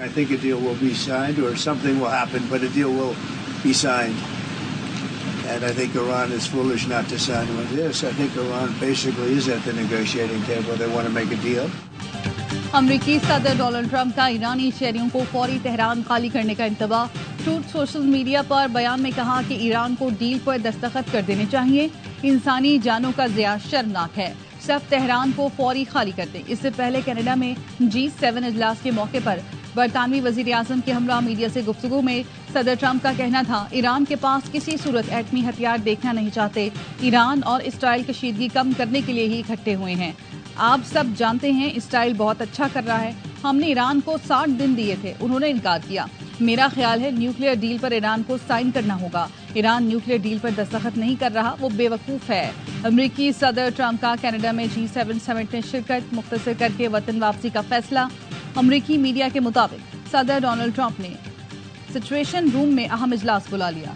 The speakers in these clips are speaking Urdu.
I think a deal will be signed, or something will happen, but a deal will be signed. And I think Iran is foolish not to sign with this. I think Iran basically is at the negotiating table. They want to make a deal. امریکی صدر ڈونلڈ ٹرمپ کا ایرانی شہریوں کو فوری تہران خالی کرنے کا انتباہ. ٹروتھ سوشل میڈیا پر بیان میں کہا کہ ایران کو ڈیل پر دستخط کر دینے چاہیے. انسانی جانوں کا ضیاع شرمناک ہے. سب تہران کو فوری خالی کر دیں. اس سے پہلے کینیڈا میں G7 اجلاس کے موقع پر برطانوی وزیر اعظم کے ہمراہ میڈیا سے گفتگو میں صدر ٹرمپ کا کہنا تھا ایران کے پاس کسی صورت ایٹمی ہتھیار دیکھنا نہیں چاہتے. ایران اور اسرائیل کشیدگی کم کرنے کے لیے ہی اکٹھے ہوئے ہیں. آپ سب جانتے ہیں اسرائیل بہت اچھا کر رہا ہے. ہم نے ایران کو 60 دن دیے تھے, انہوں نے انکار کیا. میرا خیال ہے نیوکلیئر ڈیل پر ایران کو سائن کرنا ہوگا. ایران نیوکلیئر ڈیل پر دستخط نہیں کر رہا, وہ بے وقوف ہے. امریکی صدر ٹرمپ کا کینیڈا میں G7 سمٹ میں شرکت مختصر کر کے وطن واپسی کا فیصلہ. امریکی میڈیا کے مطابق صدر ڈونلڈ ٹرمپ نے سچویشن روم میں اہم اجلاس بلا لیا.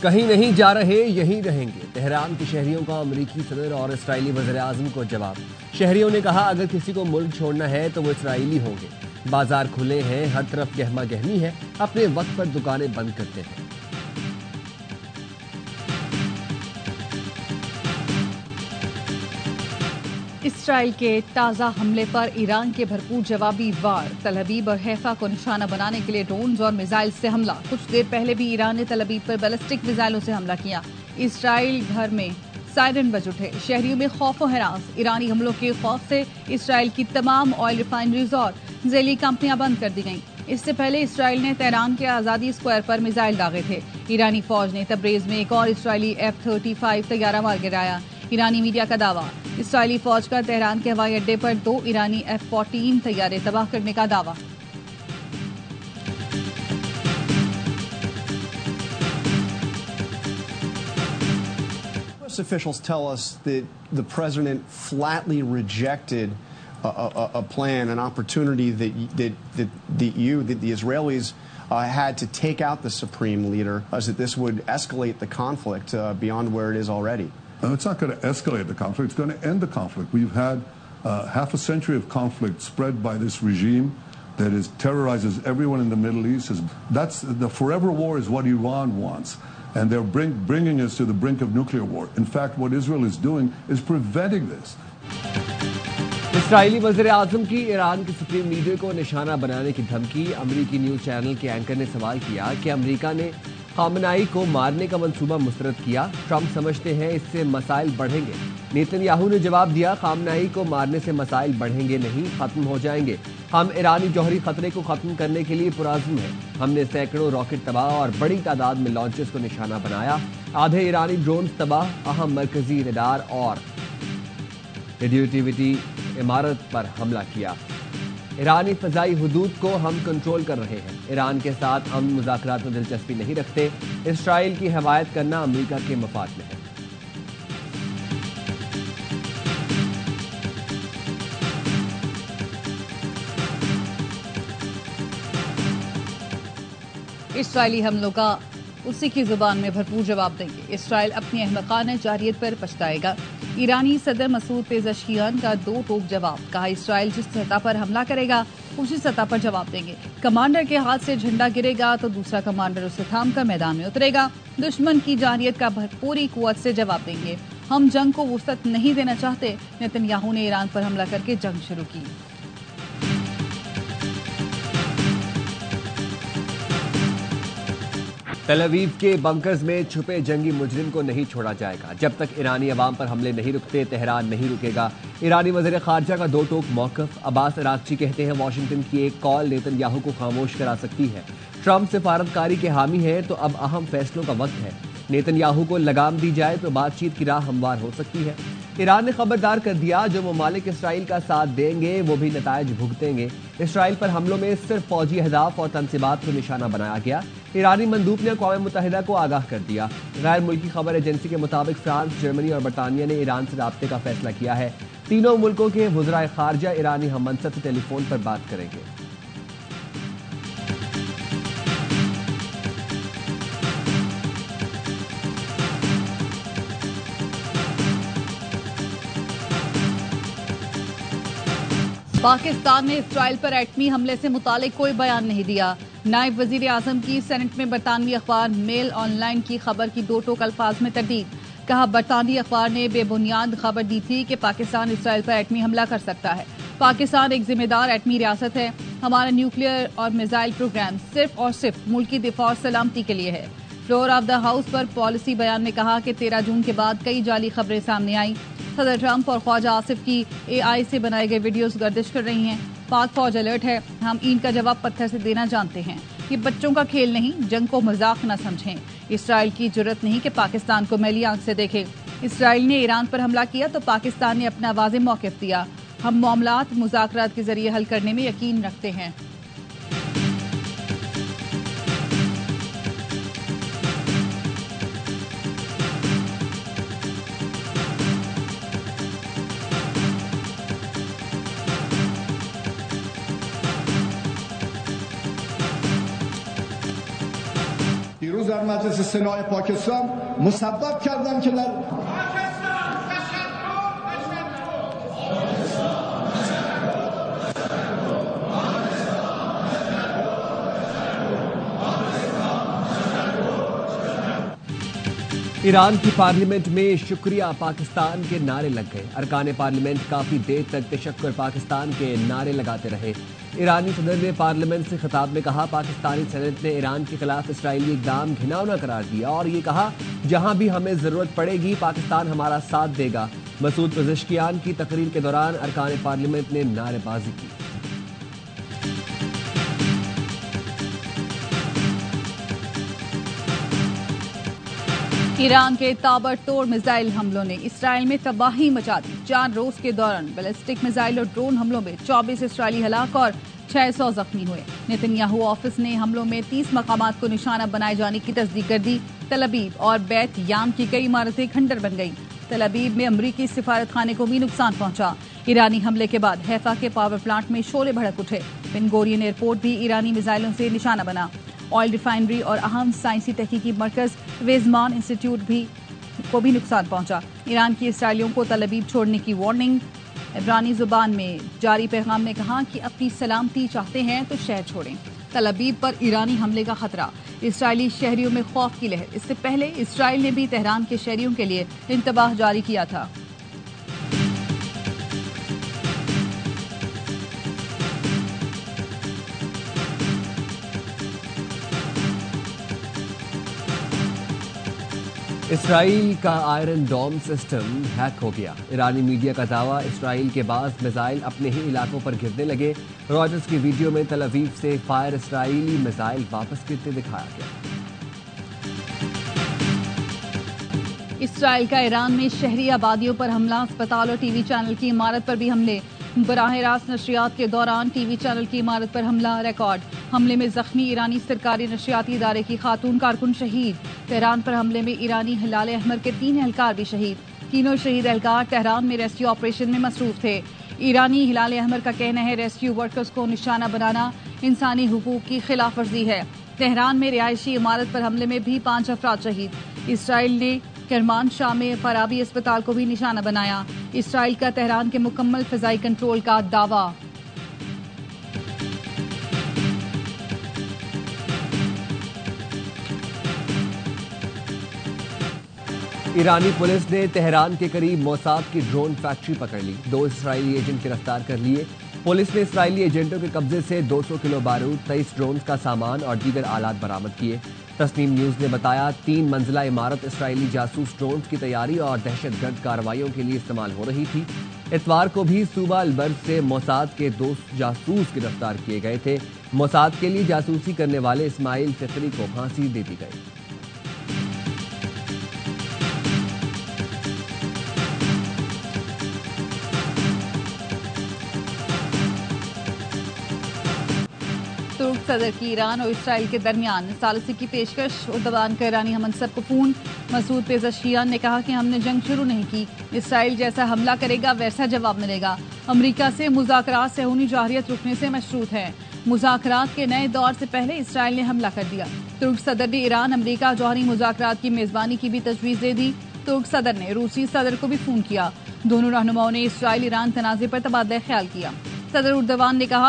کہیں نہیں جا رہے, یہیں رہیں گے. تہران کے شہریوں کا امریکی صدر اور اسرائیلی وزیر اعظم کو جواب. شہریوں نے کہا اگر کسی کو ملک چھوڑنا ہے تو وہ اسرائیلی ہوں گے. بازار کھلے ہیں, ہر طرف گہما گہمی ہے, اپنے وقت پر دکانیں بند کرتے ہیں. اسرائیل کے تازہ حملے پر ایران کے بھرپور جوابی وار. تل ابیب اور حیفا کو نشانہ بنانے کے لیے ڈرونز اور میزائل سے حملہ. کچھ دیر پہلے بھی ایران نے تل ابیب پر بیلسٹک میزائلوں سے حملہ کیا. اسرائیل بھر میں سائرن بج اٹھے. شہریوں میں خوف و ہراس. ایرانی حملوں کے خوف سے اسرائیل کی تمام آئل ریفائنریز اور ذیلی کمپنیاں بند کر دی گئیں. اس سے پہلے اسرائیل نے تہران کے آزادی اسکوائر پر میزائل داغے تھے. ایرانی فوج نے تبریز میں ایک اور اسرائیلی F-35 طیارہ مار گرایا. ایرانی میڈیا کا دعویٰ. اسرائیلی فوج کا تہران کے ہوائی اڈے پر 2 ایرانی F-14 طیارے تباہ کرنے کا دعویٰ. U.S. officials tell us that the president flatly rejected a plan, an opportunity that the Israelis had to take out the supreme leader, as that this would escalate the conflict beyond where it is already. It's not going to escalate the conflict. It's going to end the conflict. We've had half a century of conflict spread by this regime that terrorizes everyone in the Middle East. That's the forever war is what Iran wants. And they're bringing us to the brink of nuclear war. In fact, what Israel is doing is preventing this. اسرائیلی وزیر اعظم کی ایران کے سپریم لیڈر کو نشانہ بنانے کی دھمکی. امریکی نیوز چینل کے اینکر نے سوال کیا کہ امریکہ نے خامنائی کو مارنے کا منصوبہ مسترد کیا. ٹرمپ سمجھتے ہیں اس سے مسائل بڑھیں گے. نیتن یاہو نے جواب دیا خامنائی کو مارنے سے مسائل بڑھیں گے نہیں, ختم ہو جائیں گے. ہم ایرانی جوہری خطرے کو ختم کرنے کے لیے پرعزم ہیں. ہم نے سینکڑوں راکٹ تباہ اور بڑی تعداد میں لانچرز کو نشانہ بنایا. آدھے ایرانی ڈرونز تباہ. اہم مرکزی ریڈار اور ریڈیوٹیوٹی عمارت پر حملہ کیا. ایرانی فضائی حدود کو ہم کنٹرول کر رہے ہیں. ایران کے ساتھ ہم مذاکرات میں دلچسپی نہیں رکھتے. اسرائیل کی حمایت کرنا امریکہ کے مفاد میں ہے. اسرائیلی حملوں کا اسی کی زبان میں بھرپور جواب دیں گے. اسرائیل اپنی احمقانہ جارحیت پر پچھتائے گا. ایرانی صدر مسعود پیزشکیان کا 2 ٹوک جواب. کہا اسرائیل جس سطح پر حملہ کرے گا اسی سطح پر جواب دیں گے. کمانڈر کے ہاتھ سے جھنڈا گرے گا تو دوسرا کمانڈر اسے تھام کر میدان میں اترے گا. دشمن کی جارحیت کا پوری قوت سے جواب دیں گے. ہم جنگ کو وسعت نہیں دینا چاہتے. نیتن یاہو نے ایران پر حملہ کر کے جنگ شروع کی. تل ابیب کے بنکرز میں چھپے جنگی مجرم کو نہیں چھوڑا جائے گا. جب تک ایرانی عوام پر حملے نہیں رکتے تہران نہیں رکے گا. ایرانی وزیر خارجہ کا 2 ٹوک موقف. عباس عراقچی کہتے ہیں واشنگٹن کی ایک کال نیتن یاہو کو خاموش کرا سکتی ہے. ٹرمپ سفارتکاری کے حامی ہیں تو اب اہم فیصلوں کا وقت ہے. نیتن یاہو کو لگام دی جائے تو بات چیت کی راہ ہموار ہو سکتی ہے. ایران نے خبردار کر دیا جو ممالک اسرائیل کا ساتھ دیں گے وہ بھی نتائج بھگتیں گے. اسرائیل پر حملوں میں صرف فوجی اہداف اور تنصیبات کو نشانہ بنایا گیا. ایرانی مندوب نے اقوام متحدہ کو آگاہ کر دیا. غیر ملکی خبر ایجنسی کے مطابق فرانس، جرمنی اور برطانیہ نے ایران سے رابطے کا فیصلہ کیا ہے. تینوں ملکوں کے وزرائے خارجہ ایرانی ہم منصب سے ٹیلی فون پر بات کریں گے. پاکستان نے اسرائیل پر ایٹمی حملے سے متعلق کوئی بیان نہیں دیا. نائب وزیر اعظم کی سینٹ میں برطانوی اخبار میل آن لائن کی خبر کی دو ٹوک الفاظ میں تردید. کہا برطانوی اخبار نے بے بنیاد خبر دی تھی کہ پاکستان اسرائیل پر ایٹمی حملہ کر سکتا ہے. پاکستان ایک ذمہ دار ایٹمی ریاست ہے. ہمارا نیوکلیئر اور میزائل پروگرام صرف اور صرف ملکی دفاع اور سلامتی کے لیے ہے. فلور آف دا ہاؤس پر پالیسی بیان میں کہا کہ 13 جون کے بعد کئی جعلی خبریں سامنے آئیں. صدر ٹرمپ اور خواجہ آصف کی اے آئی سے بنائے گئے ویڈیوز گردش کر رہی ہیں. پاک فوج الرٹ ہے. ہم اینٹ کا جواب پتھر سے دینا جانتے ہیں. یہ بچوں کا کھیل نہیں. جنگ کو مذاق نہ سمجھیں. اسرائیل کی جرت نہیں کہ پاکستان کو میلی آنکھ سے دیکھے. اسرائیل نے ایران پر حملہ کیا تو پاکستان نے اپنا واضح موقف دیا. ہم معاملات مذاکرات کے ذریعے حل کرنے میں یقین رکھتے ہیں. دیروز در مجلس سنای پاکستان مصوب کردن که در ایران کی پارلیمنٹ میں شکریہ پاکستان کے نعرے لگ گئے. ارکان پارلیمنٹ کافی دیر تک تشکر پاکستان کے نعرے لگاتے رہے. ایرانی صدر نے پارلیمنٹ سے خطاب میں کہا پاکستانی سینٹ نے ایران کے خلاف اسرائیلی اقدام گھناؤنا قرار دیا اور یہ کہا جہاں بھی ہمیں ضرورت پڑے گی پاکستان ہمارا ساتھ دے گا. مسعود پزشکیان کی تقریر کے دوران ارکان پارلیمنٹ نے نعرے بازی کی. ایران کے تابڑ توڑ میزائل حملوں نے اسرائیل میں تباہی مچا دی. 4 روز کے دوران بیلسٹک میزائل اور ڈرون حملوں میں 24 اسرائیلی ہلاک اور 600 زخمی ہوئے. نتنیاہو آفس نے حملوں میں 30 مقامات کو نشانہ بنائے جانے کی تصدیق کر دی. تل ابیب اور بیت یام کی کئی عمارتیں کھنڈر بن گئیں. تل ابیب میں امریکی سفارت خانے کو بھی نقصان پہنچا. ایرانی حملے کے بعد حیفا کے پاور پلانٹ میں شعلے بھڑک اٹھے. بن گورین ایئرپورٹ بھی ایرانی میزائلوں سے نشانہ بنا. آئل ریفائنری اور اہم سائنسی تحقیقی مرکز ویزمان انسٹیٹیوٹ کو بھی نقصان پہنچا. ایران کی اسرائیلیوں کو تل ابیب چھوڑنے کی وارننگ. عبرانی زبان میں جاری پیغام میں کہا کہ اپنی سلامتی چاہتے ہیں تو شہر چھوڑیں. تل ابیب پر ایرانی حملے کا خطرہ. اسرائیلی شہریوں میں خوف کی لہر. اس سے پہلے اسرائیل نے بھی تہران کے شہریوں کے لیے انتباہ جاری کیا تھا. اسرائیل کا آئرن ڈوم سسٹم ہیک ہو گیا. ایرانی میڈیا کا دعویٰ اسرائیل کے بعض میزائل اپنے ہی علاقوں پر گرنے لگے. راجرز کی ویڈیو میں تل ابیب سے فائر اسرائیلی میزائل واپس گرتے دکھایا گیا. اسرائیل کا ایران میں شہری آبادیوں پر حملہ. اسپتال اور ٹی وی چینل کی عمارت پر بھی حملے. براہ راست نشریات کے دوران ٹی وی چینل کی عمارت پر حملہ ریکارڈ. حملے میں زخمی ایرانی سرکاری نشریاتی ادارے کی خاتون کارکن شہید. تہران پر حملے میں ایرانی ہلال احمر کے 3 اہلکار بھی شہید. تینوں شہید اہلکار تہران میں ریسکیو آپریشن میں مصروف تھے. ایرانی ہلال احمر کا کہنا ہے ریسکیو ورکرز کو نشانہ بنانا انسانی حقوق کی خلاف ورزی ہے. تہران میں رہائشی عمارت پر حملے میں بھی 5 افراد شہید. اسرائیل نے کرمان شاہ میں فارابی اسپتال کو بھی نشانہ بنایا. اسرائیل کا تہران کے مکمل فضائی کنٹرول کا دعویٰ. ایرانی پولیس نے تہران کے قریب موساد کی ڈرون فیکٹری پکڑ لی. 2 اسرائیلی ایجنٹ گرفتار کر لیے. پولیس نے اسرائیلی ایجنٹوں کے قبضے سے 200 کلو بارود، 23 ڈرونز کا سامان اور دیگر آلات برآمد کیے. تسنیم نیوز نے بتایا 3 منزلہ عمارت اسرائیلی جاسوس ڈرونز کی تیاری اور دہشت گرد کارروائیوں کے لیے استعمال ہو رہی تھی. اتوار کو بھی صوبہ البرز سے موساد کے 2 جاسوس گرفتار کیے گئے تھے. موساد کے لیے جاسوسی کرنے والے اسماعیل فقری کو پھانسی دے دی گئی. ترک صدر کی ایران اور اسرائیل کے درمیان ثالثی کی پیشکش. اردوان کا ایرانی منصب کو فون. مسعود پزشکیان نے کہا کہ ہم نے جنگ شروع نہیں کی. اسرائیل جیسا حملہ کرے گا ویسا جواب ملے گا. امریکہ سے مذاکرات صہیونی جارحیت رکنے سے مشروط ہیں. مذاکرات کے نئے دور سے پہلے اسرائیل نے حملہ کر دیا. ترک صدر نے ایران امریکہ جوہری مذاکرات کی میزبانی کی بھی تجویز دے دی. ترک صدر نے روسی صدر کو بھی فون کیا. دونوں رہنماؤں نے اسرائیل ایران تنازع پر تبادلہ خیال کیا. صدر اردوان نے کہا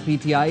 PTI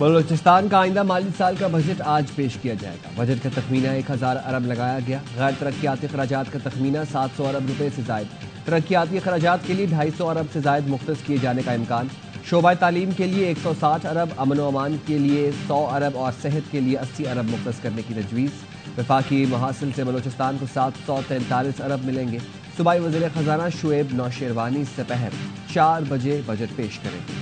بلوچستان کا آئندہ مالی سال کا بجٹ آج پیش کیا جائے گا. بجٹ کا تخمینہ 1000 ارب لگایا گیا. غیر ترقیاتی اخراجات کا تخمینہ 700 ارب روپے سے زائد. ترقیاتی اخراجات کے لیے 250 ارب سے زائد مختص کیے جانے کا امکان. شعبہ تعلیم کے لیے 160 ارب، امن و امان کے لیے 100 ارب اور صحت کے لیے 80 ارب مختص کرنے کی تجویز. وفاقی محاصل سے بلوچستان کو 743 ارب ملیں گے. صوبائی وزیر خزانہ شعیب نوشیروانی سپہر 4 بجے بجٹ پیش کریں گے.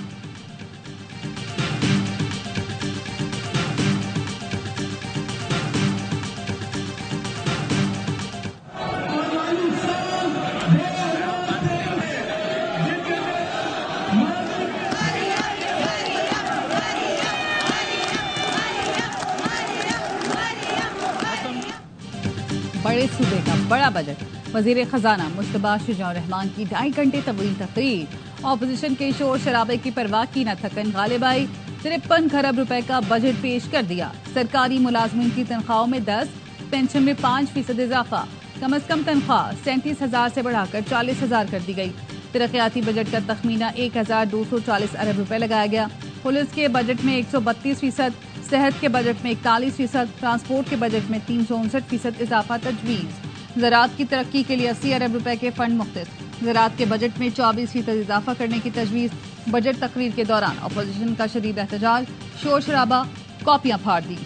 بڑے صوبے کا بڑا بجٹ. وزیر خزانہ مشتبہ شجاع الرحمان کی 2.5 گھنٹے طویل تقریر. اپوزیشن کے شور شرابے کی پرواہ کی نہ تھکن غالب آئی. 53 ارب روپے کا بجٹ پیش کر دیا. سرکاری ملازمین کی تنخواہوں میں 10، پینشن میں 5% اضافہ. کم از کم تنخواہ 37,000 سے بڑھا کر 40,000 کر دی گئی. ترقیاتی بجٹ کا تخمینہ 1,240 ارب روپے لگایا گیا. پولیس کے بجٹ میں 132%، صحت کے بجٹ میں 41%، ٹرانسپورٹ کے بجٹ میں 359% اضافہ تجویز. زراعت کی ترقی کے لیے 80 ارب روپے کے فنڈ مختص. زراعت کے بجٹ میں 24% اضافہ کرنے کی تجویز. بجٹ تقریر کے دوران اپوزیشن کا شدید احتجاج، شور شرابہ، کاپیاں پھاڑ دی.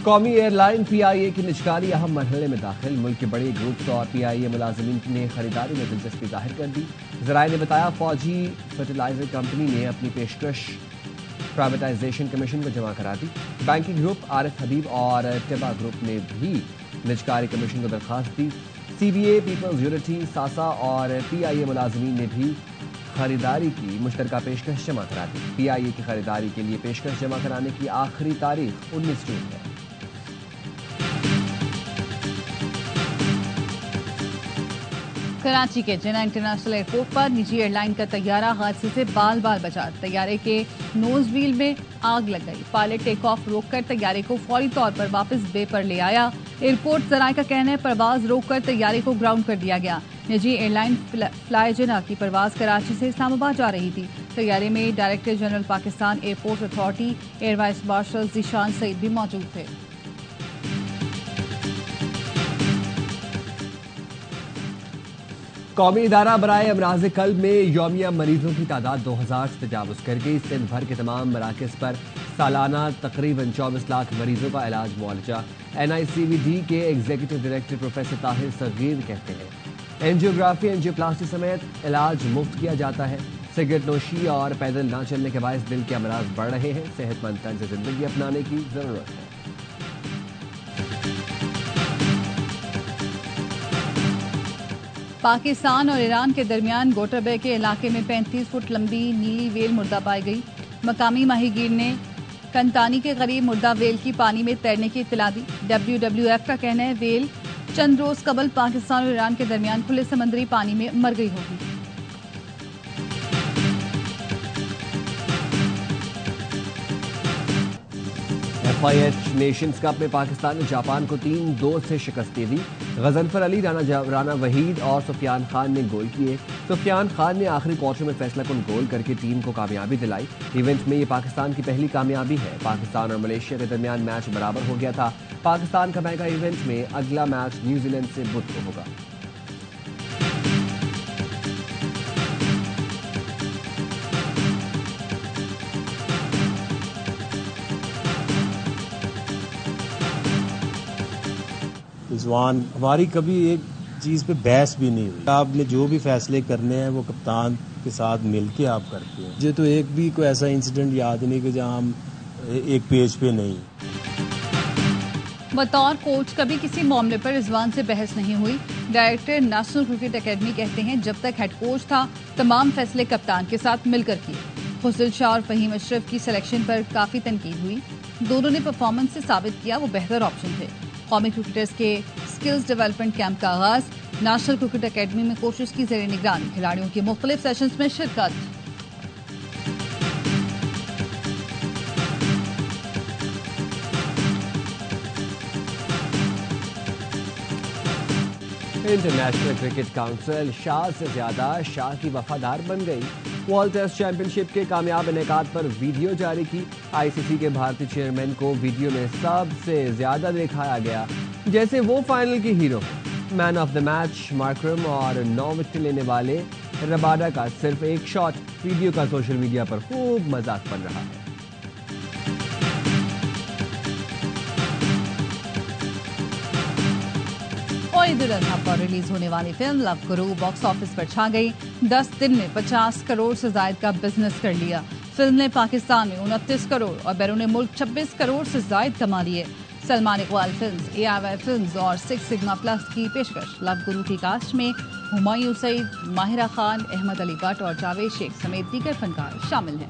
قومی ایئر لائن پی آئی اے کی نجکاری اہم مرحلے میں داخل. ملک کے بڑے گروپس اور پی آئی اے ملازمین نے خریداری میں دلچسپی ظاہر کر دی. ذرائع نے بتایا فوجی فرٹیلائزر کمپنی نے اپنی پیشکش پرائیویٹائزیشن کمیشن کو جمع کرا دی. بینکنگ گروپ عارف حبیب اور ٹبا گروپ نے بھی نجکاری کمیشن کو درخواست دی. سی بی اے، پیپلز یونٹی، ساسا اور پی آئی اے ملازمین نے بھی خریداری کی مشترکہ پیشکش جمع کرا دی. پی آئی اے کی خریداری کے لیے پیشکش جمع کرانے کی آخری تاریخ 19 جون ہے. کراچی کے جناح انٹرنیشنل ایئرپورٹ پر نجی ایئر لائن کا طیارہ حادثے سے بال بال بچا. طیارے کے نوز ویل میں آگ لگ گئی. پائلٹ ٹیک آف روک کر طیارے کو فوری طور پر واپس بے پر لے آیا. ایئرپورٹ ذرائع کا کہنا ہے پرواز روک کر طیارے کو گراؤنڈ کر دیا گیا. نجی ایئر لائن فلائی جناح کی پرواز کراچی سے اسلام آباد جا رہی تھی. طیارے میں director general Pakistan airport authority air vice marshal Zeeshan Saeed بھی موجود تھے. قومی ادارہ برائے امراض قلب میں یومیہ مریضوں کی تعداد 2000 سے تجاوز کر گئی. سندھ بھر کے تمام مراکز پر سالانہ تقریباً 24 لاکھ مریضوں کا علاج معالجہ. این آئی سی وی ڈی کے ایگزیکٹو ڈائریکٹر پروفیسر طاہر صغیر کہتے ہیں اینجیوگرافی، اینجیوپلاسٹی سمیت علاج مفت کیا جاتا ہے. سگریٹ نوشی اور پیدل نہ چلنے کے باعث دل کے امراض بڑھ رہے ہیں. صحت مند طرز زندگی اپنانے کی ضرورت ہے. پاکستان اور ایران کے درمیان گوٹربے کے علاقے میں 35 فٹ لمبی نیلی ویل مردہ پائی گئی. مقامی ماہی گیر نے کنتانی کے قریب مردہ ویل کی پانی میں تیرنے کی اطلاع دی. WWF کا کہنا ہے ویل چند روز قبل پاکستان اور ایران کے درمیان کھلے سمندری پانی میں مر گئی ہوگی. FIH نیشنز کپ میں پاکستان نے جاپان کو 3-2 سے شکست دے دی. غضنفر علی، رانا وحید اور سفیان خان نے گول کیے. سفیان خان نے آخری کوارٹر میں فیصلہ کن گول کر کے ٹیم کو کامیابی دلائی. ایونٹ میں یہ پاکستان کی پہلی کامیابی ہے. پاکستان اور ملیشیا کے درمیان میچ برابر ہو گیا تھا. پاکستان کا میگا ایونٹ میں اگلا میچ نیوزی لینڈ سے بدھ کو ہوگا. رضوان، ہماری کبھی ایک چیز پہ بحث بھی نہیں ہوئی. آپ نے جو بھی فیصلے کرنے ہیں وہ کپتان کے ساتھ مل کے آپ کرتے ہیں. مجھے تو ایک بھی کوئی ایسا انسیڈنٹ یاد نہیں کہ جہاں ہم ایک پیج پہ نہیں. بطور کوچ کبھی کسی معاملے پر رضوان سے بحث نہیں ہوئی. ڈائریکٹر نیشنل کرکٹ اکیڈمی کہتے ہیں جب تک ہیڈ کوچ تھا تمام فیصلے کپتان کے ساتھ مل کر کیے. خسرو شاہ اور فہیم اشرف کی سلیکشن پر کافی تنقید ہوئی. دونوں نے پرفارمنس سے ثابت کیا وہ بہتر آپشن تھے. قومی کرکٹرز کے سکلز ڈیولپمنٹ کیمپ کا آغاز. نیشنل کرکٹ اکیڈمی میں کوچز کی زیر نگرانی کھلاڑیوں کی مختلف سیشنز میں شرکت. انٹرنیشنل کرکٹ کونسل شاہ سے زیادہ شاہ کی وفادار بن گئی. ورلڈ ٹیسٹ چیمپئن شپ کے کامیاب انعقاد پر ویڈیو جاری کی. آئی سی سی کے بھارتی چیئرمین کو ویڈیو میں سب سے زیادہ دکھایا گیا جیسے وہ فائنل کی ہیرو. Man of the match Markram اور 9 وکٹ لینے والے رباڈا کا صرف ایک شاٹ ویڈیو کا سوشل میڈیا پر خوب مذاق بن رہا ہے. عید الاضحیٰ پر ریلیز ہونے والی فلم لو گرو باکس آفس پر چھا گئی. 10 دن میں 50 کروڑ سے زائد کا بزنس کر لیا. فلم نے پاکستان میں 29 کروڑ اور بیرون ملک 26 کروڑ سے زائد کما لیے. Salman Iqbal films, AIY films اور 6 سگما پلس کی پیشکش. لو گرو کی کاسٹ میں ہمایوں سعید، ماہرہ خان، احمد علی بٹ اور جاوید شیخ سمیت دیگر فنکار شامل ہیں.